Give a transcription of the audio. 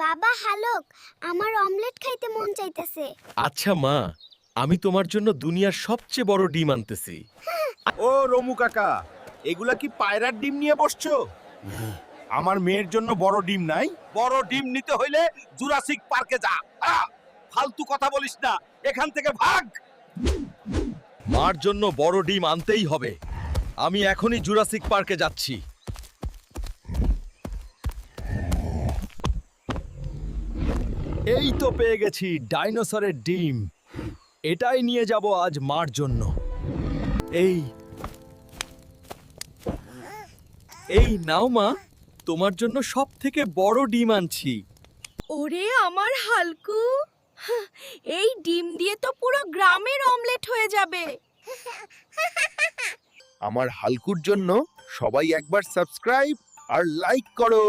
বাবা হালক, আমার অমলেট খাইতে মন চাইতেছে। আচ্ছা মা, আমি তোমার জন্য দুনিয়ার সবচেয়ে বড় ডিম আনতেছি। ও রমু কাকা, এগুলা কি পায়রার ডিম নিয়ে বসছো? আমার মেয়ের জন্য বড় ডিম নাই? বড় ডিম নিতে হইলে জুরাসিক পার্কে যা। ফালতু কথা বলিস না, এখান থেকে ভাগ। মার জন্য বড় ডিম আনতেই হবে। আমি এখনই জুরাসিক পার্কে যাচ্ছি। এই তো পেয়ে গেছি ডাইনোসরের ডিম। এটাই নিয়ে যাব আজ মার জন্য। এই নাও মা, তোমার জন্য সবথেকে বড় ডিম আনছি। ওরে আমার হালকু, এই ডিম দিয়ে তো পুরো গ্রামের অমলেট হয়ে যাবে। আমার হালকুর জন্য সবাই একবার সাবস্ক্রাইব আর লাইক করো।